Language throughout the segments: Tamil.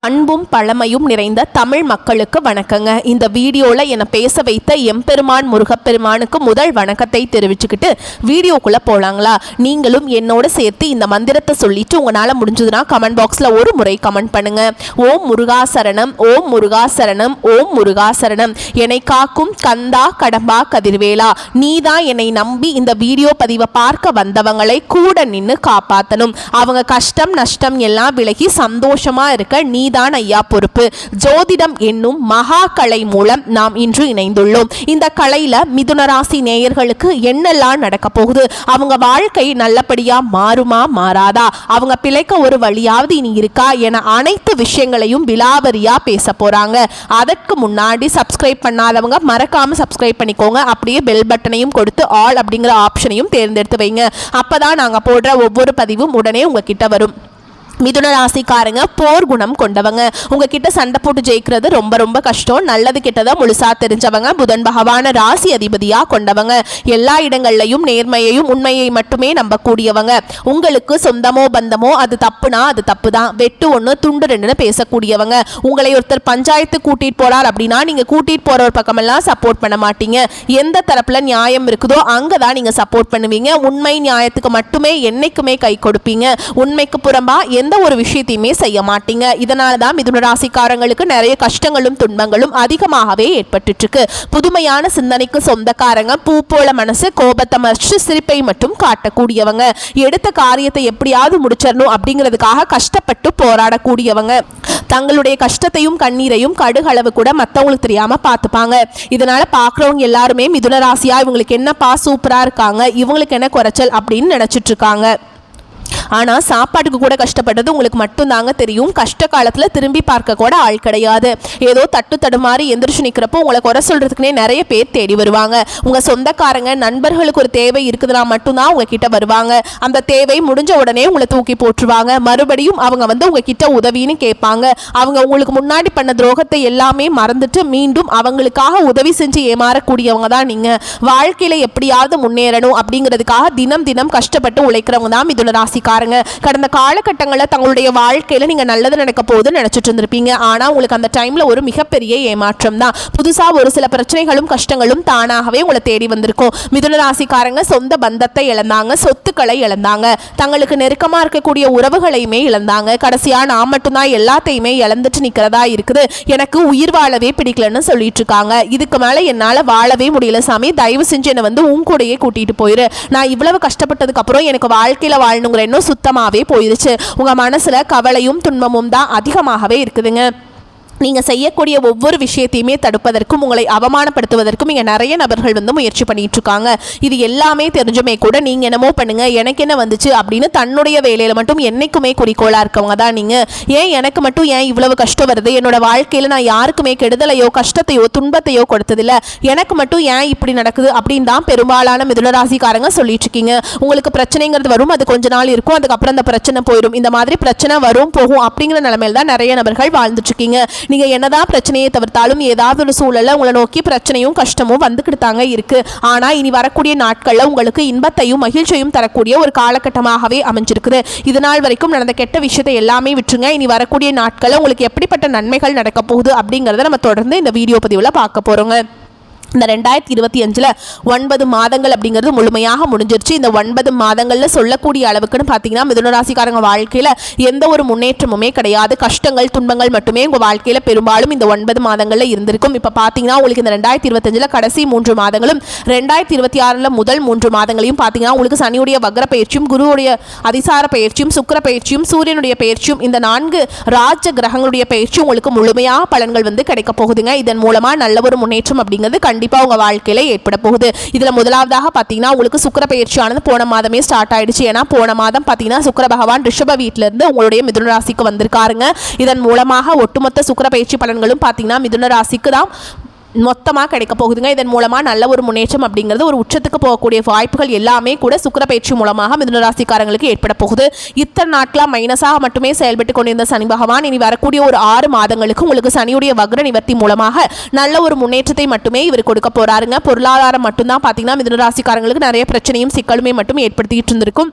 அன்பும் பழமையும் நிறைந்த தமிழ் மக்களுக்கு வணக்கங்க. இந்த வீடியோவில் என்னை பேச வைத்த எம்பெருமான் முருகப்பெருமானுக்கு முதல் வணக்கத்தை தெரிவிச்சுக்கிட்டு வீடியோக்குள்ளே போகலாங்களா? நீங்களும் என்னோட சேர்த்து இந்த மந்திரத்தை சொல்லிட்டு உங்களால் முடிஞ்சதுன்னா கமெண்ட் பாக்ஸில் ஒரு முறை கமெண்ட் பண்ணுங்க. ஓம் முருகாசரணம், ஓம் முருகாசரணம், ஓம் முருகாசரணம். என்னை காக்கும் கந்தா கடம்பா கதிர்வேலா, நீதான் என்னை நம்பி இந்த வீடியோ பதிவை பார்க்க வந்தவங்களை கூட நின்று காப்பாற்றணும். அவங்க கஷ்டம் நஷ்டம் எல்லாம் விலகி சந்தோஷமா இருக்க நீதான் ஐயா பொறுப்பு. ஜோதிடம் என்னும் மகா கலை மூலம் நாம் இன்று இணைந்துள்ளோம். இந்த கலையில மிதுன ராசி நேயர்களுக்கு என்னெல்லாம் நடக்க போகுது, அவங்க வாழ்க்கை நல்லபடியா மாறுமா மாறாதா, அவங்க பிழைக்க ஒரு வழியாவது இனி இருக்கா என அனைத்து விஷயங்களையும் விலாவரியா பேச போறாங்க. அதற்கு முன்னாடி சப்ஸ்கிரைப் பண்ணாதவங்க மறக்காம சப்ஸ்கிரைப் பண்ணிக்கோங்க. அப்படியே பெல் பட்டனையும் கொடுத்து ஆல் அப்படிங்கிற ஆப்ஷனையும் தேர்ந்தெடுத்து வைங்க. அப்பதான் நாங்க போடுற ஒவ்வொரு பதிவும் உடனே உங்ககிட்ட வரும். மிதுன ராசிக்காரங்க போர் குணம் கொண்டவங்க. உங்ககிட்ட சண்டை போட்டு ஜெயிக்கிறது ரொம்ப ரொம்ப கஷ்டம். நல்லது கெட்டதை முழுசா தெரிஞ்சவங்க. புதன் பகவான ராசி அதிபதியா கொண்டவங்க. எல்லா இடங்கள்லையும் நேர்மையையும் உண்மையை மட்டுமே நம்பக்கூடியவங்க. உங்களுக்கு சொந்தமோ பந்தமோ அது தப்புனா அது தப்பு தான், வெட்டு ஒன்று துண்டு ரெண்டுன்னு பேசக்கூடியவங்க. உங்களை ஒருத்தர் பஞ்சாயத்து கூட்டிட்டு போறார் அப்படின்னா நீங்க கூட்டிட்டு போற ஒரு பக்கமெல்லாம் சப்போர்ட் பண்ண மாட்டீங்க. எந்த தரப்புல நியாயம் இருக்குதோ அங்கதான் நீங்க சப்போர்ட் பண்ணுவீங்க. உண்மை நியாயத்துக்கு மட்டுமே என்னைக்குமே கை கொடுப்பீங்க. உண்மைக்கு புறம்பா எந்த ஒரு விஷயத்தையுமே செய்ய மாட்டீங்க. இதனால தான் மிதுன ராசிக்காரங்களுக்கு நிறைய கஷ்டங்களும் துன்பங்களும் அதிகமாகவே ஏற்பட்டு இருக்கு. புதுமையான சிந்தனைக்கு சொந்தக்காரங்க. பூ போல மனசு, கோபத்தை மறைச்சு சிரிப்பை மட்டும் காட்டக்கூடியவங்க. எடுத்த காரியத்தை எப்படியாவது முடிச்சிடணும் அப்படிங்கிறதுக்காக கஷ்டப்பட்டு போராடக்கூடியவங்க. தங்களுடைய கஷ்டத்தையும் கண்ணீரையும் கடுகளவு கூட மற்றவங்களுக்கு தெரியாம பார்த்துப்பாங்க. இதனால பார்க்குறவங்க எல்லாருமே மிதுன ராசியா இவங்களுக்கு என்னப்பா சூப்பரா இருக்காங்க, இவங்களுக்கு என்ன குறைச்சல் அப்படின்னு நினைச்சிட்டு இருக்காங்க. ஆனால் சாப்பாட்டுக்கு கூட கஷ்டப்பட்டது உங்களுக்கு மட்டும்தாங்க தெரியும். கஷ்ட காலத்தில் திரும்பி பார்க்க கூட ஆள் கிடையாது. ஏதோ தட்டு தடுமாறி எந்திரிச்சு நிற்கிறப்போ உங்களை குறை சொல்கிறதுக்குனே நிறைய பேர் தேடி வருவாங்க. உங்கள் சொந்தக்காரங்க நண்பர்களுக்கு ஒரு தேவை இருக்குதுன்னா மட்டும்தான் உங்ககிட்ட வருவாங்க. அந்த தேவை முடிஞ்ச உடனே உங்களை தூக்கி போட்டுருவாங்க. மறுபடியும் அவங்க உங்ககிட்ட உதவின்னு கேட்பாங்க. அவங்க உங்களுக்கு முன்னாடி பண்ண துரோகத்தை எல்லாமே மறந்துட்டு மீண்டும் அவங்களுக்காக உதவி செஞ்சு ஏமாறக்கூடியவங்க தான் நீங்கள். வாழ்க்கையில் எப்படியாவது முன்னேறணும் அப்படிங்கிறதுக்காக தினம் தினம் கஷ்டப்பட்டு உழைக்கிறவங்க தான் மிதுன ராசி. கடந்த காலகட்டங்களில் தங்களுடைய வாழ்க்கையில நீங்க நல்லது நடக்க போது நினைச்சிட்டு இருந்திருப்பீங்க. ஆனா உங்களுக்கு அந்த டைம்ல ஒரு மிகப்பெரிய ஏமாற்றம் தான். புதுசா ஒரு சில பிரச்சனைகளும் கஷ்டங்களும் தானாகவே உங்களை தேடி வந்திருக்கும். மிதுன ராசிக்காரங்க சொந்த பந்தத்தை இழந்தாங்க, சொத்துக்களை இழந்தாங்க, தங்களுக்கு நெருக்கமா இருக்கக்கூடிய உறவுகளையுமே இழந்தாங்க. கடைசியா நான் மட்டும்தான் எல்லாத்தையுமே இழந்துட்டு நிக்கிறதா இருக்குது, எனக்கு உயிர் வாழவே பிடிக்கலன்னு சொல்லிட்டு இருக்காங்க. இதுக்கு மேல என்னால வாழவே முடியல சாமி, தயவு செஞ்சு என்னை உன் கூடயே கூட்டிட்டு போயிரு. நான் இவ்வளவு கஷ்டப்பட்டதுக்கு அப்புறம் எனக்கு வாழ்க்கையில வாழணுங்கிற சுத்தமாவே போயிருச்சு. உங்க மனசுல கவலையும் துன்பமும் தான் அதிகமாகவே இருக்குதுங்க. நீங்கள் செய்யக்கூடிய ஒவ்வொரு விஷயத்தையுமே தடுப்பதற்கும் உங்களை அவமானப்படுத்துவதற்கும் இங்கே நிறைய நபர்கள் முயற்சி பண்ணிட்டு இருக்காங்க. இது எல்லாமே தெரிஞ்சுமே கூட நீங்கள் என்னமோ பண்ணுங்க, எனக்கு என்ன வந்துச்சு அப்படின்னு தன்னுடைய வேலையில் மட்டும் என்னைக்குமே குறிக்கோளாக இருக்கவங்க தான் நீங்கள். ஏன் எனக்கு மட்டும் ஏன் இவ்வளவு கஷ்டம் வருது, என்னோட வாழ்க்கையில் நான் யாருக்குமே கெடுதலையோ கஷ்டத்தையோ துன்பத்தையோ கொடுத்ததில்ல, எனக்கு மட்டும் ஏன் இப்படி நடக்குது அப்படின்னு தான் பெரும்பாலான மிதுன ராசிக்காரங்க சொல்லிட்டு இருக்கீங்க. உங்களுக்கு பிரச்சனைங்கிறது வரும், அது கொஞ்ச நாள் இருக்கும், அதுக்கப்புறம் அந்த பிரச்சனை போயிடும். இந்த மாதிரி பிரச்சனை வரும் போகும் அப்படிங்கிற நிலைமையில் தான் நிறைய நபர்கள் வாழ்ந்துட்டு இருக்கீங்க. நீங்க என்னதான் பிரச்சனையை தவிர்த்தாலும் ஏதாவது ஒரு சூழல்ல உங்களை நோக்கி பிரச்சனையும் கஷ்டமும் வந்துக்கிட்டு தாங்க இருக்கு. ஆனா இனி வரக்கூடிய நாட்கள்ல உங்களுக்கு இன்பத்தையும் மகிழ்ச்சியும் தரக்கூடிய ஒரு காலகட்டமாகவே அமைஞ்சிருக்குது. இது நாள் வரைக்கும் நடந்த கெட்ட விஷயத்தை எல்லாமே விட்டுருங்க. இனி வரக்கூடிய நாட்கள்ல உங்களுக்கு எப்படிப்பட்ட நன்மைகள் நடக்க போகுது அப்படிங்கறத நம்ம தொடர்ந்து இந்த வீடியோ பதிவுல பார்க்க போறோங்க. இந்த 2025 9 மாதங்கள் அப்படிங்கிறது முழுமையாக முடிஞ்சிருச்சு. இந்த 9 மாதங்களில் சொல்லக்கூடிய அளவுக்குன்னு பார்த்தீங்கன்னா மிதுன ராசிக்காரங்க வாழ்க்கையில் எந்த ஒரு முன்னேற்றமுமே கிடையாது. கஷ்டங்கள் துன்பங்கள் மட்டுமே உங்கள் வாழ்க்கையில் பெரும்பாலும் இந்த 9 மாதங்களில் இருந்திருக்கும். இப்போ பார்த்தீங்கன்னா உங்களுக்கு இந்த 2025 கடைசி 3 மாதங்களும் 2026 முதல் 3 மாதங்களையும் பார்த்தீங்கன்னா உங்களுக்கு சனியுடைய வக்ர பயிற்சியும் குருவுடைய அதிசார பயிற்சியும் சுக்கிர பயிற்சியும் சூரியனுடைய பயிற்சியும் இந்த 4 ராஜ கிரகங்களுடைய பயிற்சி உங்களுக்கு முழுமையாக பலன்கள் கிடைக்க போகுதுங்க. இதன் மூலமாக நல்ல ஒரு முன்னேற்றம் அப்படிங்கிறது கண்டிப்பாக உங்க வாழ்க்கையில ஏற்பட போகுது. இதுல முதலாவதாக பாத்தீங்கன்னா உங்களுக்கு சுக்கிர பயிற்சியானது போன மாதமே ஸ்டார்ட் ஆயிடுச்சு. ஏன்னா போன மாதம் பாத்தீங்கன்னா சுக்கிர பகவான் ரிஷப வீட்டில இருந்து உங்களுடைய மிதுன ராசிக்கு வந்திருக்காருங்க. இதன் மூலமாக ஒட்டுமொத்த சுக்கிர பயிற்சி பலன்களும் பாத்தீங்கன்னா மிதுன ராசிக்கு தான் மொத்தமாக கிடைக்க போகுதுங்க. இதன் மூலமாக நல்ல ஒரு முன்னேற்றம் அப்படிங்கிறது ஒரு உச்சத்துக்கு போகக்கூடிய வாய்ப்புகள் எல்லாமே கூட சுக்கிர பயிற்சி மூலமாக மிதுன ராசிக்காரங்களுக்கு ஏற்பட போகுது. இத்தனை நாட்களாக மைனஸாக மட்டுமே செயல்பட்டு கொண்டிருந்த சனி பகவான் இனி வரக்கூடிய ஒரு 6 மாதங்களுக்கு உங்களுக்கு சனியுடைய வக்ர நிவர்த்தி மூலமாக நல்ல ஒரு முன்னேற்றத்தை மட்டுமே இவர் கொடுக்க போறாருங்க. பொருளாதாரம் மட்டும்தான் பார்த்தீங்கன்னா மிதுன ராசிக்காரங்களுக்கு நிறைய பிரச்சனையும் சிக்கலுமே மட்டும் ஏற்படுத்திட்டு இருந்திருக்கும்.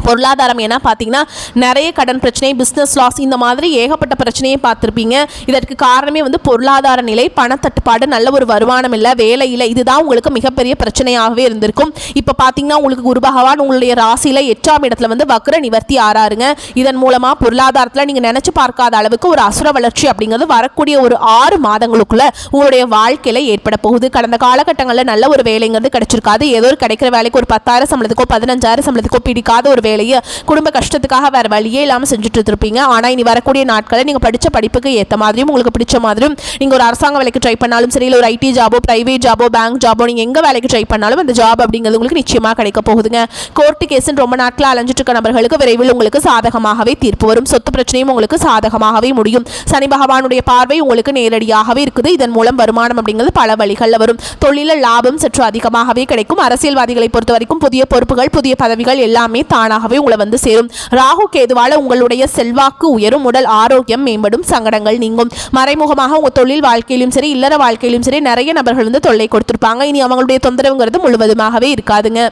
பொருளாதாரம் ஏன்னா பார்த்தீங்கன்னா நிறைய கடன் பிரச்சனை, பிஸ்னஸ் லாஸ், இந்த மாதிரி ஏகப்பட்ட பிரச்சனையை பார்த்துருப்பீங்க. இதற்கு காரணமே வந்து பொருளாதார நிலை, பணத்தட்டுப்பாடு, நல்ல ஒரு வருமானம் இல்லை, வேலை இல்லை. இதுதான் உங்களுக்கு மிகப்பெரிய பிரச்சனையாகவே இருந்திருக்கும். இப்போ பார்த்தீங்கன்னா உங்களுக்கு குரு பகவான் உங்களுடைய ராசியில் 8ஆம் இடத்துல வந்து வக்ர நிவர்த்தி ஆறாருங்க. இதன் மூலமாக பொருளாதாரத்தில் நீங்கள் நினச்சி பார்க்காத அளவுக்கு ஒரு அசுர வளர்ச்சி அப்படிங்கிறது வரக்கூடிய ஒரு 6 மாதங்களுக்குள்ள உங்களுடைய வாழ்க்கையில் ஏற்பட போகுது. கடந்த காலகட்டங்களில் நல்ல ஒரு வேலைங்கிறது கிடைச்சிருக்காது. ஏதோ ஒரு கிடைக்கிற வேலைக்கு ஒரு 10,000 சம்பளத்துக்கோ 15,000 சம்பளத்துக்கோ பிடிக்காத ஒரு வேலையை குடும்ப கஷ்டத்துக்காக வேற வழியே இல்லாமல் செஞ்சுட்டு இருப்பீங்க. ஆனால் இனி வரக்கூடிய நாட்களில் நீங்கள் படித்த படிப்புக்கு ஏற்ற மாதிரியும் உங்களுக்கு பிடிச்ச மாதிரியும் நீங்கள் ஒரு அரசாங்க வேலைக்கு ட்ரை பண்ணாலும் சரி, இல்லை ஒரு ஐடி ஜாபோ, பிரைவேட் ஜாபோ, பேங்க் ஜாபோ, நீங்கள் எங்கே வேலைக்கு ட்ரை பண்ணாலும் அந்த ஜாப் அப்படிங்கிறது உங்களுக்கு நிச்சயமாக கிடைக்க போகுதுங்க. கோர்ட்டு கேஸுன்னு ரொம்ப நாட்கள் அலைஞ்சிட்டு இருக்க நபர்களுக்கு விரைவில் உங்களுக்கு சாதகமாகவே தீர்ப்பு வரும். சொத்து பிரச்சனையும் உங்களுக்கு சாதகமாகவே முடியும். சனி பகவானுடைய பார்வை உங்களுக்கு நேரடியாகவே இருக்குது. இதன் மூலம் வருமானம் அப்படிங்கிறது பல வழிகளில் வரும். தொழிலில் லாபம் சற்று அதிகமாகவே கிடைக்கும். அரசியல்வாதிகளை பொறுத்த வரைக்கும் புதிய பொறுப்புகள், புதிய பதவிகள் எல்லாமே தானாகவே உங்களை வந்து சேரும். ராகு கேதுவால உங்களுடைய செல்வாக்கு உயரும், உடல் ஆரோக்கியம் மேம்படும், சங்கடங்கள் நீங்கும். மறைமுகமாக உங்க தொழில் வாழ்க்கையிலும் சரி, இல்லற வாழ்க்கையிலும் சரி நிறைய நபர்கள் வந்து தொல்லை கொடுத்திருப்பாங்க. இனி அவங்களுடைய தொந்தரவுங்கிறது முழுவதுமாகவே இருக்காதுங்க.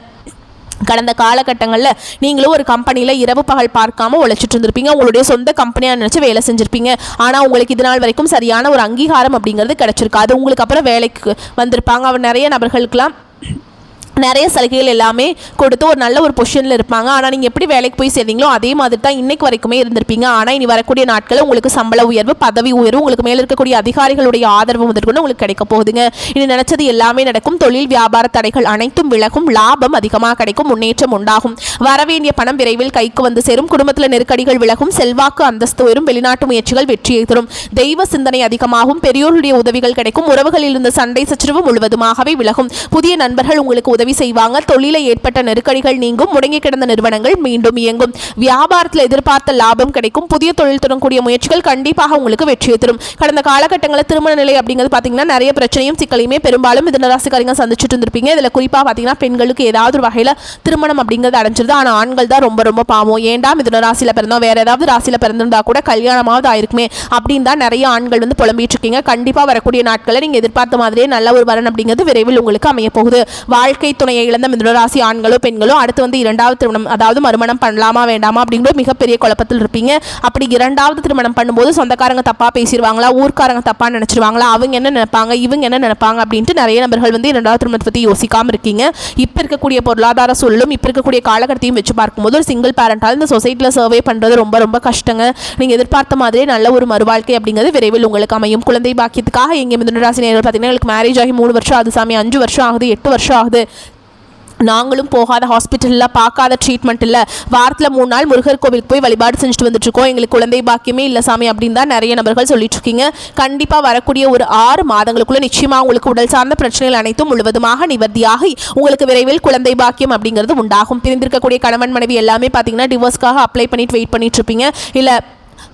கடந்த காலகட்டங்களில் நீங்களும் ஒரு கம்பெனியில் இரவு பகல் பார்க்காம உழைச்சிட்டு இருந்திருப்பீங்க. உங்களுடைய சொந்த கம்பெனியாக நினச்சி வேலை செஞ்சுருப்பீங்க. ஆனால் உங்களுக்கு இது நாள் வரைக்கும் சரியான ஒரு அங்கீகாரம் அப்படிங்கிறது கிடைச்சிருக்காது. உங்களுக்கு அப்புறம் வேலைக்கு வந்திருப்பாங்க. அவர் நிறைய நபர்களுக்கெல்லாம் நிறைய சலுகைகள் எல்லாமே கொடுத்து ஒரு நல்ல ஒரு பொசிஷனில் இருப்பாங்க. ஆனால் நீங்கள் எப்படி வேலைக்கு போய் சேர்ந்தீங்களோ அதே மாதிரி தான் இன்னைக்கு வரைக்குமே இருந்திருப்பீங்க. ஆனால் இனி வரக்கூடிய நாட்களில் உங்களுக்கு சம்பள உயர்வு, பதவி உயர்வு, உங்களுக்கு மேலே இருக்கக்கூடிய அதிகாரிகளுடைய ஆதரவு முதற்கொண்டு உங்களுக்கு கிடைக்க போகுதுங்க. இனி நினைச்சது எல்லாமே நடக்கும். தொழில் வியாபார தடைகள் அனைத்தும் விலகும். லாபம் அதிகமாக கிடைக்கும். முன்னேற்றம் உண்டாகும். வரவேண்டிய பணம் விரைவில் கைக்கு வந்து சேரும். குடும்பத்தில் நெருக்கடிகள் விலகும். செல்வாக்கு அந்தஸ்து உயரும். வெளிநாட்டு முயற்சிகள் வெற்றியை தரும். தெய்வ சிந்தனை அதிகமாகும். பெரியோருடைய உதவிகள் கிடைக்கும். உறவுகளில் இருந்த சண்டை சச்சரவு முழுவதுமாகவே விலகும். புதிய நண்பர்கள் உங்களுக்கு உதவி செய்வாங்க. தொழிலில் ஏற்பட்ட நெருக்கடிகள் நீங்கும். முடங்கி கிடந்த நிறுவனங்கள் மீண்டும் இயங்கும். வியாபாரத்தில் எதிர்பார்த்த லாபம் கிடைக்கும். புதிய தொழில் தொடங்கக்கூடிய முயற்சிகள் கண்டிப்பாக உங்களுக்கு வெற்றியை தரும். கடந்த காலகட்டங்களில் திருமண நிலை அப்படிங்கிறது பார்த்தீங்கன்னா நிறைய பிரச்சனையும் சிக்கலையுமே பெரும்பாலும் மிதுன ராசிக்காரங்க சந்திச்சுட்டு இருந்திருப்பீங்க. இதில் குறிப்பாக பார்த்தீங்கன்னா பெண்களுக்கு ஏதாவது ஒரு வகையில் திருமணம் அப்படிங்கிறது அடைஞ்சிருது. ஆனால் ஆண்கள் தான் ரொம்ப ரொம்ப பாவம். ஏண்டா மிதுன ராசியில் பிறந்தோம், வேற ஏதாவது ராசியில் பிறந்திருந்தா கூட கல்யாணமாவது ஆயிருக்குமே அப்படின்னு தான் நிறைய ஆண்கள் வந்து புலம்பிட்டு இருக்கீங்க. கண்டிப்பாக வரக்கூடிய நாட்களில் நீங்கள் எதிர்பார்த்த மாதிரியே நல்ல ஒரு வரன் அப்படிங்கிறது விரைவில் உங்களுக்கு அமைய போகுது. வாழ்க்கை துணையை இழந்த மிதுனராசி ஆண்களோ பெண்களோ அடுத்து வந்து 2வது திருமணம், அதாவது மறுமணம் பண்ணலாமா வேண்டாமா அப்படிங்கிற மிகப்பெரிய குழப்பத்தில் இருப்பீங்க. அப்படி 2வது திருமணம் பண்ணும்போது சொந்தக்காரங்க தப்பா பேசிடுவாங்களா, ஊர்க்காரங்க தப்பா நினைச்சிருவாங்களா, அவங்க என்ன நினைப்பாங்க, இவங்க என்ன நினைப்பாங்க அப்படின்ட்டு நிறைய நபர்கள் வந்து 2வது திருமணத்தை பற்றி யோசிக்காம இருக்கீங்க. இப்போ இருக்கக்கூடிய பொருளாதார சூழலும் இப்போ இருக்கக்கூடிய காலகட்டத்தையும் வச்சு பார்க்கும்போது ஒரு சிங்கிள் பேரண்டால் இந்த சொசைட்டியில் சர்வே பண்ணுறது ரொம்ப ரொம்ப கஷ்டங்க. நீங்கள் எதிர்பார்த்த மாதிரியே நல்ல ஒரு மறுவாழ்க்கை அப்படிங்கிறது விரைவில் உங்களுக்கு அமையும். குழந்தை பாக்கியத்துக்காக எங்கே மிதுனராசி நேயர்கள் பார்த்தீங்கன்னா உங்களுக்கு மேரேஜ் ஆகி 3 வருஷம் ஆகுது சாமி, 5 வருஷம் ஆகுது, 8 வருஷம் ஆகுது, நாங்களும் போகாத ஹாஸ்பிட்டலில் பார்க்காத ட்ரீட்மெண்ட் இல்லை, வாரத்தில் 3 நாள் முருகர் கோவிலுக்கு போய் வழிபாடு செஞ்சுட்டு வந்துட்டுருக்கோம், எங்களுக்கு குழந்தை பாக்கியமே இல்லை சாமி அப்படின்னு தான் நிறைய நபர்கள் சொல்லிட்டு இருக்கீங்க. கண்டிப்பாக வரக்கூடிய ஒரு 6 மாதங்களுக்குள்ள நிச்சயமாக உங்களுக்கு உடல் சார்ந்த பிரச்சனைகள் அனைத்தும் முழுவதுமாக நிவர்த்தியாகி உங்களுக்கு விரைவில் குழந்தை பாக்கியம் அப்படிங்கிறது உண்டாகும். பிரிந்திருக்கக்கூடிய கணவன் மனைவி எல்லாமே பார்த்தீங்கன்னா டிவோர்ஸ்க்காக அப்ளை பண்ணிட்டு வெயிட் பண்ணிட்டு இருப்பீங்க. இல்லை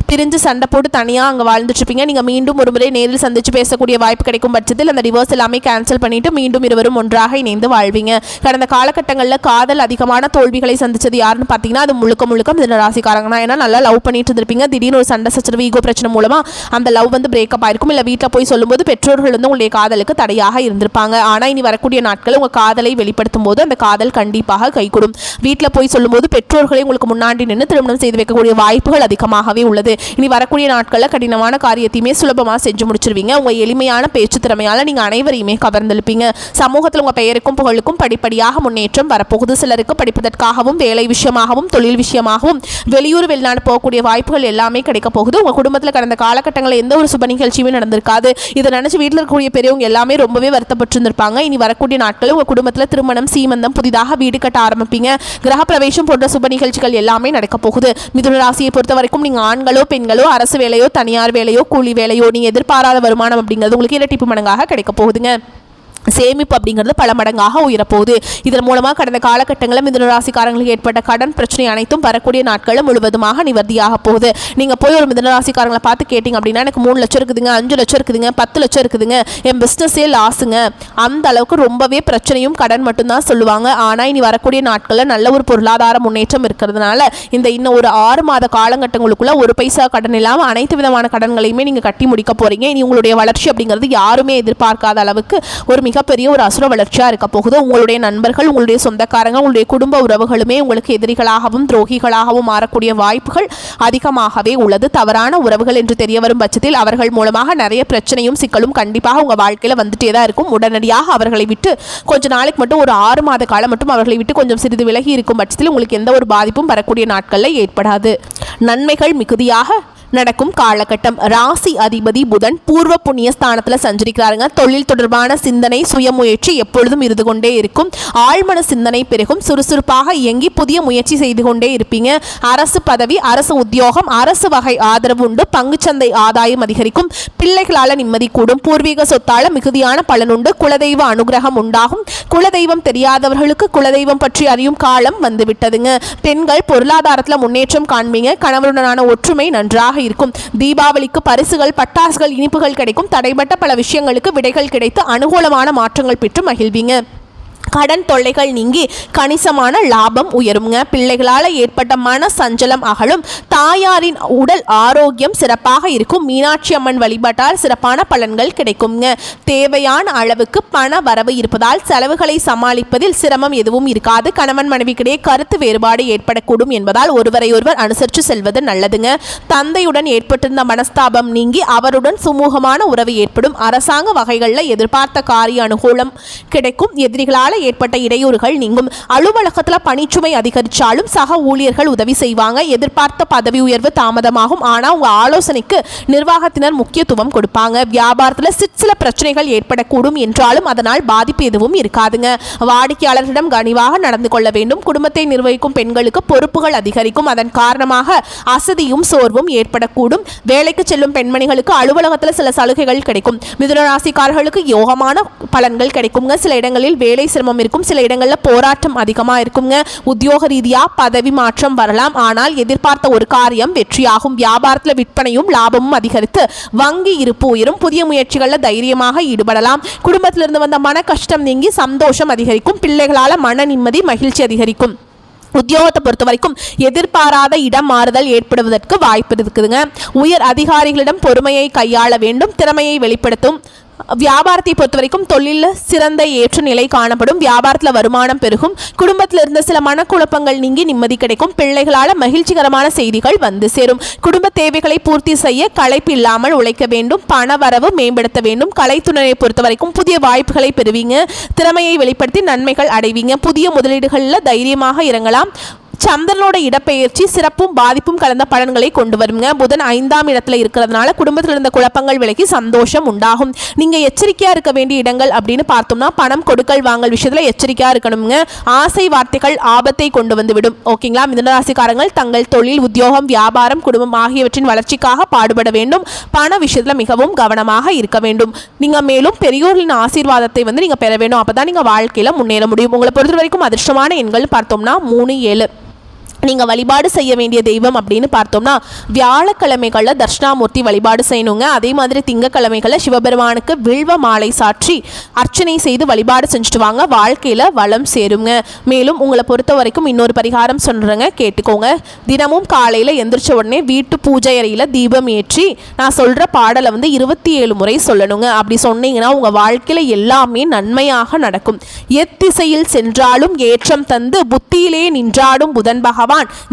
பிரிஞ்சு சண்டை போட்டு தனியாக அங்கே வாழ்ந்துட்டுருப்பீங்க. நீங்கள் மீண்டும் ஒரு முறை நேரில் சந்தித்து பேசக்கூடிய வாய்ப்பு கிடைக்கும் பட்சத்தில் அந்த டிவோர்ஸ் எல்லாமே கேன்சல் பண்ணிவிட்டு மீண்டும் இருவரும் ஒன்றாக இணைந்து வாழ்வீங்க. கடந்த காலகட்டங்களில் காதல் அதிகமான தோல்விகளை சந்தித்தது யாருன்னு பார்த்தீங்கன்னா அது முழுக்க முழுக்க மிதுன ராசிக்காரங்க தான். ஏன்னா நல்லா லவ் பண்ணிட்டு இருந்திருப்பீங்க. திடீர்னு ஒரு சண்டை சச்சரவு, ஈகோ பிரச்சனை மூலமாக அந்த லவ் வந்து பிரேக்கப் ஆயிருக்கும். இல்லை வீட்டில் போய் சொல்லும்போது பெற்றோர்கள் வந்து உங்களுடைய காதலுக்கு தடையாக இருந்திருப்பாங்க. ஆனால் இனி வரக்கூடிய நாட்கள் உங்கள் காதலை வெளிப்படுத்தும் போது அந்த காதல் கண்டிப்பாக கைகூடும். வீட்டில் போய் சொல்லும்போது பெற்றோர்களை உங்களுக்கு முன்னாடி நின்று திருமணம் செய்து வைக்கக்கூடிய வாய்ப்புகள் அதிகமாகவே உள்ளது. இனி வரக்கூடிய நாட்களில் கடினமான காரியத்தையுமே சுலபமாக செஞ்சு முடிச்சிருவீங்க. உங்கள் எளிமையான பேச்சு திறமையால் நீங்கள் அனைவரையுமே கவர்ந்தெழுப்பீங்க. சமூகத்தில் உங்கள் பெயருக்கும் புகழுக்கும் படிப்படியாக முன்னேற்றம் வரப்போகுது. சிலருக்கு படிப்பதற்காகவும் வேலை விஷயமாகவும் தொழில் விஷயமாகவும் வெளியூர் வெளிநாடு போகக்கூடிய வாய்ப்புகள் எல்லாமே கிடைக்க போகுது. உங்கள் குடும்பத்தில் கடந்த காலகட்டங்களில் எந்த ஒரு சுப நிகழ்ச்சியுமே நடந்திருக்காது. இதை நினச்சி வீட்டில் இருக்கக்கூடிய பெரியவங்க எல்லாமே ரொம்பவே வருத்தப்பட்டிருந்திருப்பாங்க. இனி வரக்கூடிய நாட்களில் உங்கள் குடும்பத்தில் திருமணம், சீமந்தம், புதிதாக வீடு கட்ட ஆரம்பிப்பீங்க. கிரக பிரவேசம் போன்ற சுப நிகழ்ச்சிகள் எல்லாமே நடக்க போகுது. மிதுன ராசியை பொறுத்த வரைக்கும் நீங்கள் ஆண்களோ பெண்களோ, அரசு வேலையோ தனியார் வேலையோ கூலி வேலையோ, நீங்கள் எதிர்பாராத வருமானம் அப்படிங்கிறது உங்களுக்கு இரட்டிப்பு மடங்காக கிடைக்க போகுதுங்க. சேமிப்பு அப்படிங்கிறது பல மடங்காக உயரப்போகுது. இதன் மூலமாக கடந்த காலகட்டங்களில் மிதுன ராசிக்காரங்களுக்கு ஏற்பட்ட கடன் பிரச்சனை அனைத்தும் வரக்கூடிய நாட்களில் முழுவதுமாக நிவர்த்தியாக போகுது. நீங்கள் போய் ஒரு மிதுன ராசிக்காரங்களை பார்த்து கேட்டிங்க அப்படின்னா எனக்கு 3 லட்சம் இருக்குதுங்க, 5 லட்சம் இருக்குதுங்க, 10 லட்சம் இருக்குதுங்க, என் பிஸ்னஸே லாஸுங்க, அந்த அளவுக்கு ரொம்பவே பிரச்சனையும் கடன் மட்டும்தான் சொல்லுவாங்க. ஆனால் இனி வரக்கூடிய நாட்களில் நல்ல ஒரு பொருளாதார முன்னேற்றம் இருக்கிறதுனால இந்த இன்னும் ஒரு 6 மாத காலகட்டங்களுக்குள்ள ஒரு பைசா கடன் இல்லாமல் அனைத்து விதமான கடன்களையுமே நீங்கள் கட்டி முடிக்க போகிறீங்க. இனி உங்களுடைய வளர்ச்சி அப்படிங்கிறது யாருமே எதிர்பார்க்காத அளவுக்கு ஒரு மிகப்பெரிய ஒரு அசுர வளர்ச்சியாக இருக்க போகுது. உங்களுடைய நண்பர்கள், உங்களுடைய சொந்தக்காரங்க, உங்களுடைய குடும்ப உறவுகளுமே உங்களுக்கு எதிரிகளாகவும் துரோகிகளாகவும் மாறக்கூடிய வாய்ப்புகள் அதிகமாகவே உள்ளது. தவறான உறவுகள் என்று தெரிய வரும் பட்சத்தில் அவர்கள் மூலமாக நிறைய பிரச்சனையும் சிக்கலும் கண்டிப்பாக உங்கள் வாழ்க்கையில் வந்துட்டே தான் இருக்கும். உடனடியாக அவர்களை விட்டு கொஞ்ச நாளைக்கு மட்டும் ஒரு 6 மாத காலம் மட்டும் அவர்களை விட்டு கொஞ்சம் சிறிது விலகி இருக்கும் பட்சத்தில் உங்களுக்கு எந்த ஒரு பாதிப்பும் வரக்கூடிய நாட்களில் ஏற்படாது. நன்மைகள் மிகுதியாக நடக்கும் காலகட்டம். ராசி அதிபதி புதன் பூர்வ புண்ணிய ஸ்தானத்தில் சஞ்சரிக்கிறாருங்க. தொழில் தொடர்பான சிந்தனை, சுயமுயற்சி எப்பொழுதும் இருந்து கொண்டே இருக்கும். ஆழ்மன சிந்தனை பெருகும். சுறுசுறுப்பாக இயங்கி புதிய முயற்சி செய்து கொண்டே இருப்பீங்க. அரசு பதவி, அரசு உத்தியோகம், அரசு வகை ஆதரவு உண்டு. பங்குச்சந்தை ஆதாயம் அதிகரிக்கும். பிள்ளைகளால் நிம்மதி கூடும். பூர்வீக சொத்தால மிகுதியான பலனுண்டு. குலதெய்வ அனுகிரகம் உண்டாகும். குலதெய்வம் தெரியாதவர்களுக்கு குலதெய்வம் பற்றி அறியும் காலம் வந்துவிட்டதுங்க. பெண்கள் பொருளாதாரத்தில் முன்னேற்றம் காண்பீங்க. கணவருடனான ஒற்றுமை நன்றாக இருக்கும். தீபாவளிக்கு பரிசுகள், பட்டாசுகள், இனிப்புகள் கிடைக்கும். தடைபட்ட பல விஷயங்களுக்கு விடைகள் கிடைத்து அனுகூலமான மாற்றங்கள் பெற்று மகிழ்வீங்க. கடன் தொல்லைகள் நீங்கி கணிசமான லாபம் உயருங்க. பிள்ளைகளால் ஏற்பட்ட மன சஞ்சலம் அகலும். தாயாரின் உடல் ஆரோக்கியம் சிறப்பாக இருக்கும். மீனாட்சி அம்மன் வழிபாட்டால் சிறப்பான பலன்கள் கிடைக்குங்க. தேவையான அளவுக்கு பண வரவு இருப்பதால் செலவுகளை சமாளிப்பதில் சிரமம் எதுவும் இருக்காது. கணவன் மனைவிக்கிடையே கருத்து வேறுபாடு ஏற்படக்கூடும் என்பதால் ஒருவரையொருவர் அனுசரித்து செல்வது நல்லதுங்க. தந்தையுடன் ஏற்பட்டிருந்த மனஸ்தாபம் நீங்கி அவருடன் சுமூகமான உறவு ஏற்படும். அரசாங்க வகைகளில் எதிர்பார்த்த காரிய அனுகூலம் கிடைக்கும். எதிரிகளால் ஏற்பட்ட இடையூறுகள் நீங்கும். அலுவலகத்தில் பணிச்சுமை அதிகரித்தாலும் சக ஊழியர்கள் உதவி செய்வாங்க. எதிர்பார்த்த பதவி உயர்வு தாமதமாகும். ஆனால் உங்கள் ஆலோசனைக்கு நிர்வாகத்தினர் முக்கியத்துவம் கொடுப்பாங்க. வியாபாரத்தில் சில பிரச்சனைகள் ஏற்படக்கூடும் என்றாலும் அதனால் பாதிப்பு எதுவும் இருக்காதுங்க. வாடிக்கையாளர்களிடம் கனிவாக நடந்து கொள்ள வேண்டும். குடும்பத்தை நிர்வகிக்கும் பெண்களுக்கு பொறுப்புகள் அதிகரிக்கும். அதன் காரணமாக அசதியும் சோர்வும் ஏற்படக்கூடும். வேலைக்கு செல்லும் பெண்மணிகளுக்கு அலுவலகத்தில் சில சலுகைகள் கிடைக்கும். மிதுன ராசிக்காரர்களுக்கு யோகமான பலன்கள் கிடைக்குங்க. சில இடங்களில் வேலை சிரமம் இருக்கும். சில இடங்களில் போராட்டம் அதிகமாக இருக்குங்க. உத்தியோக ரீதியாக பதவி மாற்றம் வரலாம். ஆனால் எதிர்பார்த்த ஒரு காரியம் வெற்றியாகும். வியாபாரத்தில் விற்பனையும் லாபமும் அதிகரித்து வங்கி இருப்பு உயரும். புதிய முயற்சிகளில் தைரியமாக ஈடுபடலாம். குடும்பத்திலிருந்து வந்த மன கஷ்டம் நீங்கி சந்தோஷம் அதிகரிக்கும். பிள்ளைகளால் மன நிம்மதி, மகிழ்ச்சி அதிகரிக்கும். உத்தியோகத்தை பொறுத்த வரைக்கும் எதிர்பாராத இடம் மாறுதல் ஏற்படுவதற்கு வாய்ப்பு இருக்குதுங்க. உயர் அதிகாரிகளிடம் பொறுமையை கையாள வேண்டும். திறமையை வெளிப்படுத்தும். வியாபாரத்தை பொறுத்த வரைக்கும் தொழிலில் சிறந்த ஏற்ற நிலை காணப்படும். வியாபாரத்தில் வருமானம் பெருகும். குடும்பத்தில் இருந்த சில மனக்குழப்பங்கள் நீங்கி நிம்மதி கிடைக்கும். பிள்ளைகளால் மகிழ்ச்சிகரமான செய்திகள் வந்து சேரும். குடும்ப தேவைகளை பூர்த்தி செய்ய களைப்பு இல்லாமல் உழைக்க வேண்டும். பண வரவு மேம்படுத்த வேண்டும். கலைத்துறையை பொறுத்த வரைக்கும் புதிய வாய்ப்புகளை பெறுவீங்க. திறமையை வெளிப்படுத்தி நன்மைகள் அடைவீங்க. புதிய முதலீடுகளில் தைரியமாக இறங்கலாம். சந்திரனோட இடப்பெயர்ச்சி சிறப்பும் பாதிப்பும் கலந்த பலன்களை கொண்டு வருங்க. புதன் 5ஆம் இடத்துல இருக்கிறதுனால குடும்பத்தில் இருந்த குழப்பங்கள் விலகி சந்தோஷம் உண்டாகும். நீங்கள் எச்சரிக்கையாக இருக்க வேண்டிய இடங்கள் அப்படின்னு பார்த்தோம்னா பணம் கொடுக்கல் வாங்கல் விஷயத்தில் எச்சரிக்கையாக இருக்கணுங்க. ஆசை வார்த்தைகள் ஆபத்தை கொண்டு வந்து விடும். ஓகேங்களா? மிதுனராசிக்காரங்கள் தங்கள் தொழில், உத்தியோகம், வியாபாரம், குடும்பம் ஆகியவற்றின் வளர்ச்சிக்காக பாடுபட வேண்டும். பண விஷயத்தில் மிகவும் கவனமாக இருக்க வேண்டும். நீங்கள் மேலும் பெரியோர்களின் ஆசீர்வாதத்தை நீங்கள் பெற வேண்டும். அப்போ தான் நீங்கள் வாழ்க்கையில் முன்னேற முடியும். உங்களை பொறுத்த வரைக்கும் அதிர்ஷ்டமான எண்கள் பார்த்தோம்னா 3, 7. நீங்கள் வழிபாடு செய்ய வேண்டிய தெய்வம் அப்படின்னு பார்த்தோம்னா வியாழக்கிழமைகளில் தட்சிணாமூர்த்தி வழிபாடு செய்யணுங்க. அதே மாதிரி திங்கக்கிழமைகளில் சிவபெருமானுக்கு வில்வ மாலை சாற்றி அர்ச்சனை செய்து வழிபாடு செஞ்சுட்டு வாங்க. வாழ்க்கையில் வளம் சேருங்க. மேலும் உங்களை பொறுத்த வரைக்கும் இன்னொரு பரிகாரம் சொல்கிறேங்க, கேட்டுக்கோங்க. தினமும் காலையில் எந்திரிச்ச உடனே வீட்டு பூஜை அறையில் தீபம் ஏற்றி நான் சொல்கிற பாடலை 27 முறை சொல்லணுங்க. அப்படி சொன்னீங்கன்னா உங்கள் வாழ்க்கையில் எல்லாமே நன்மையாக நடக்கும். எத்திசையில் சென்றாலும் ஏற்றம் தந்து புத்தியிலே நின்றாடும் புதன் பகவான்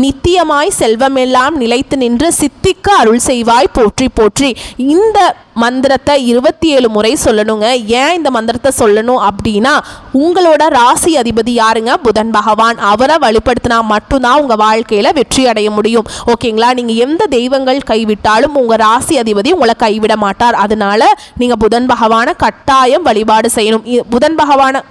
நித்தியமாய் செல்வமெல்லாம் நிலைத்து நின்று சித்திக்க அருள் செய்வாய் போற்றி போற்றி. இந்த மந்திரத்தை 27 முறை சொல்லணுங்க. ஏன் இந்த மந்திரத்தை சொல்லணும் அப்படின்னா உங்களோட ராசி அதிபதி யாருங்க? புதன் பகவான். அவரை வழிபடுத்தினா மட்டும்தான் உங்கள் வாழ்க்கையில் வெற்றி அடைய முடியும். ஓகேங்களா? நீங்கள் எந்த தெய்வங்கள் கைவிட்டாலும் உங்கள் ராசி அதிபதி உங்களை கைவிட மாட்டார். அதனால நீங்கள் புதன் பகவானை கட்டாயம் வழிபாடு செய்யணும். புதன் பகவானை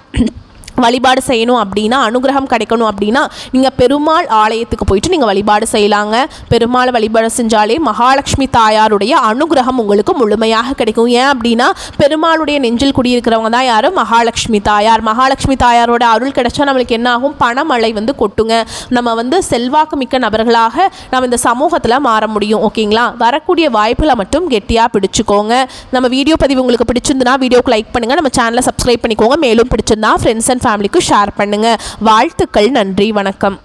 வழிபாடு செய்யணும் அப்படின்னா, அனுகிரகம் கிடைக்கணும் அப்படின்னா நீங்கள் பெருமாள் ஆலயத்துக்கு போயிட்டு நீங்கள் வழிபாடு செய்யலாங்க. பெருமாள் வழிபாடு செஞ்சாலே மகாலட்சுமி தாயாருடைய அனுகிரகம் உங்களுக்கு முழுமையாக கிடைக்கும். ஏன் அப்படின்னா பெருமாளுடைய நெஞ்சில் குடியிருக்கிறவங்க தான் யார்? மகாலட்சுமி தாயார். மகாலட்சுமி தாயாரோட அருள் கிடைச்சா நம்மளுக்கு என்ன ஆகும்? பணமழை கொட்டுங்க. நம்ம செல்வாக்கு மிக்க நபர்களாக நம்ம இந்த சமூகத்தில் மாற முடியும். ஓகேங்களா? வரக்கூடிய வாய்ப்புகளை மட்டும் கெட்டியாக பிடிச்சிக்கோங்க. நம்ம வீடியோ பதிவு உங்களுக்கு பிடிச்சிருந்துன்னா வீடியோக்கு லைக் பண்ணுங்கள். நம்ம சேனலை சப்ஸ்கிரைப் பண்ணிக்கோங்க. மேலும் பிடிச்சிருந்தா ஃப்ரெண்ட்ஸ் அண்ட் ஃபேமிலிக்கு ஷேர் பண்ணுங்க. வாழ்த்துக்கள். நன்றி. வணக்கம்.